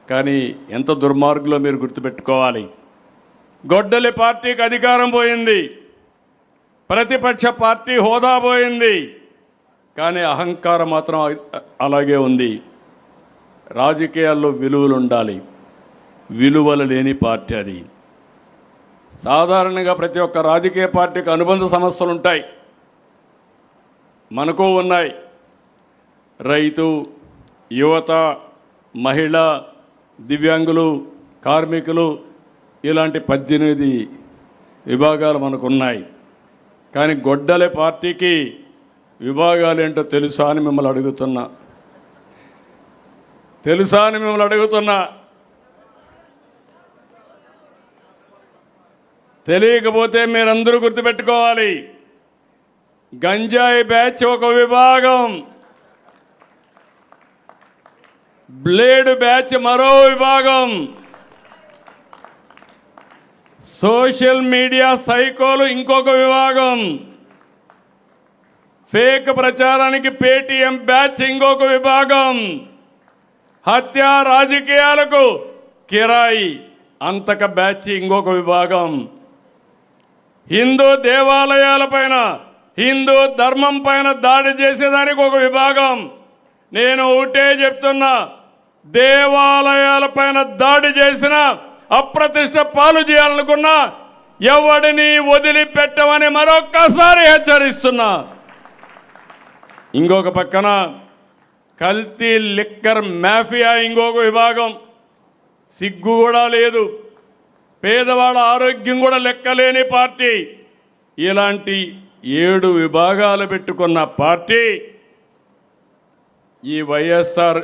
కానీ ఎంత దుర్మార్గులో మీరు గుర్తుపెట్టుకోవాలి. గొడ్డలి పార్టీకి అధికారం పోయింది, ప్రతిపక్ష పార్టీ హోదా పోయింది, కానీ అహంకారం మాత్రం అలాగే ఉంది. రాజకీయాల్లో విలువలు ఉండాలి, విలువలు లేని పార్టీ అది. సాధారణంగా ప్రతి ఒక్క రాజకీయ పార్టీకి అనుబంధ సమస్యలు ఉంటాయి, మనకు ఉన్నాయి. రైతు, యువత, మహిళ, దివ్యాంగులు, కార్మికులు, ఇలాంటి 18 విభాగాలు మనకున్నాయి. కానీ గొడ్డలి పార్టీకి విభాగాలు ఏంటో తెలుసా అని మిమ్మల్ని అడుగుతున్నా. తెలియకపోతే మీరందరూ గుర్తుపెట్టుకోవాలి. గంజాయి బ్యాచ్ ఒక విభాగం, బ్లేడ్ బ్యాచ్ మరో విభాగం, సోషల్ మీడియా సైకోలు ఇంకొక విభాగం, ఫేక్ ప్రచారానికి పేటీఎం బ్యాచ్ ఇంకొక విభాగం, హత్య రాజకీయాలకు కిరాయి అంతక బ్యాచ్ ఇంకొక విభాగం, హిందూ దేవాలయాలపైన, హిందూ ధర్మం పైన దాడి చేసేదానికి ఒక విభాగం. నేను ఒకటే చెప్తున్నా, దేవాలయాలపైన దాడి చేసిన, అప్రతిష్ట పాలు చేయాలనుకున్నా ఎవడిని వదిలిపెట్టమని మరొక్కసారి హెచ్చరిస్తున్నా. ఇంకొక పక్కన కల్తీ లిక్కర్ మాఫియా ఇంకొక విభాగం. సిగ్గు కూడా లేదు, పేదవాళ్ళ ఆరోగ్యం కూడా లెక్కలేని పార్టీ. ఇలాంటి 7 విభాగాలు పెట్టుకున్న పార్టీ ఈ వైఎస్ఆర్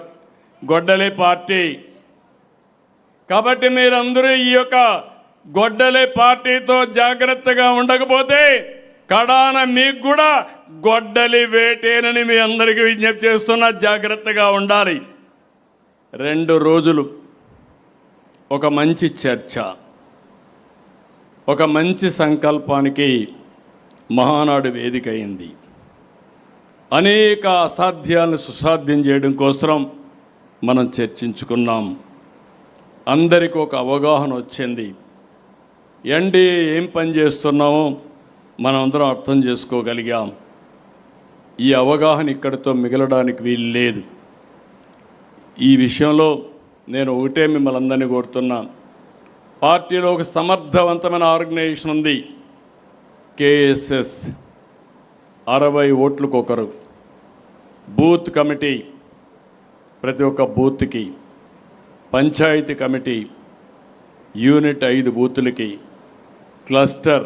గొడ్డలి పార్టీ. కాబట్టి మీరందరూ ఈ యొక్క గొడ్డలి పార్టీతో జాగ్రత్తగా ఉండకపోతే కడాన మీకు కూడా గొడ్డలి వేటేనని మీ అందరికీ విజ్ఞప్తి చేస్తున్నా. జాగ్రత్తగా ఉండాలి. 2 రోజులు ఒక మంచి చర్చ, ఒక మంచి సంకల్పానికి మహానాడు వేదిక అయింది. అనేక అసాధ్యాలను సుసాధ్యం చేయడం కోసం మనం చర్చించుకున్నాం. అందరికీ ఒక అవగాహన వచ్చింది. ఎన్డీఏ ఏం పని చేస్తున్నామో మనం అందరం అర్థం చేసుకోగలిగాం. ఈ అవగాహన ఇక్కడితో మిగలడానికి వీలు లేదు. ఈ విషయంలో నేను ఒకటే మిమ్మల్ని అందరినీ కోరుతున్నా. పార్టీలో ఒక సమర్థవంతమైన ఆర్గనైజేషన్ ఉంది, కేఎస్ఎస్. 60 ఓట్లకు ఒకరు, బూత్ కమిటీ ప్రతి ఒక్క బూత్కి, పంచాయతీ కమిటీ యూనిట్ 5 బూతులకి, క్లస్టర్.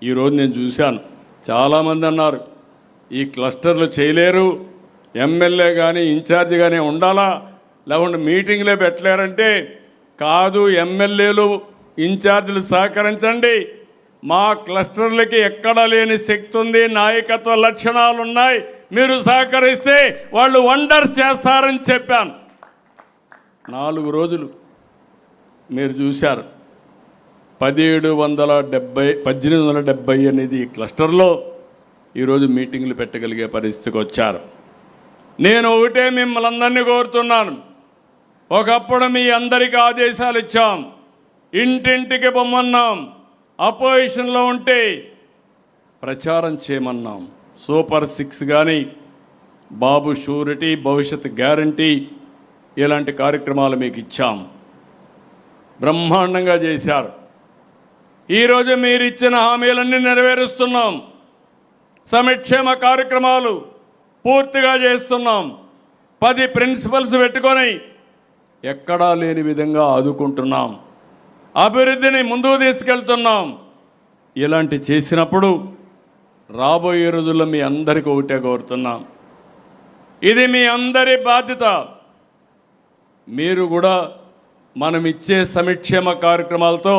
ఈరోజు నేను చూశాను, చాలామంది అన్నారు ఈ క్లస్టర్లు చేయలేరు, ఎమ్మెల్యే కానీ ఇన్ఛార్జి కానీ ఉండాలా, లేకుంటే మీటింగ్లే పెట్టలేరంటే, కాదు, ఎమ్మెల్యేలు ఇన్ఛార్జీలు సహకరించండి. మా క్లస్టర్లకి ఎక్కడా లేని శక్తి ఉంది, నాయకత్వ లక్షణాలు ఉన్నాయి, మీరు సహకరిస్తే వాళ్ళు వండర్స్ చేస్తారని చెప్పాను. 4 రోజులు మీరు చూశారు. 1870 అనేది క్లస్టర్లో ఈరోజు మీటింగ్లు పెట్టగలిగే పరిస్థితికి వచ్చారు. నేను ఒకటే మిమ్మల్ని అందరినీ కోరుతున్నాను. ఒకప్పుడు మీ అందరికీ ఆదేశాలు ఇచ్చాం, ఇంటింటికి పొమ్మన్నాం, అపోజిషన్లో ఉంటే ప్రచారం చేయమన్నాం. సూపర్ 6 కానీ, బాబు షూరిటీ, భవిష్యత్ గ్యారంటీ, ఇలాంటి కార్యక్రమాలు మీకు ఇచ్చాం. బ్రహ్మాండంగా చేశారు. ఈరోజు మీరు ఇచ్చిన హామీలన్నీ నెరవేరుస్తున్నాం. సంక్షేమ కార్యక్రమాలు పూర్తిగా చేస్తున్నాం. 10 ప్రిన్సిపల్స్ పెట్టుకొని ఎక్కడా లేని విధంగా ఆదుకుంటున్నాం. అభివృద్ధిని ముందుకు తీసుకెళ్తున్నాం. ఇలాంటి చేసినప్పుడు రాబోయే రోజుల్లో మీ అందరికీ ఒకటే కోరుతున్నాం, ఇది మీ అందరి బాధ్యత. మీరు కూడా మనం ఇచ్చే సంక్షేమ కార్యక్రమాలతో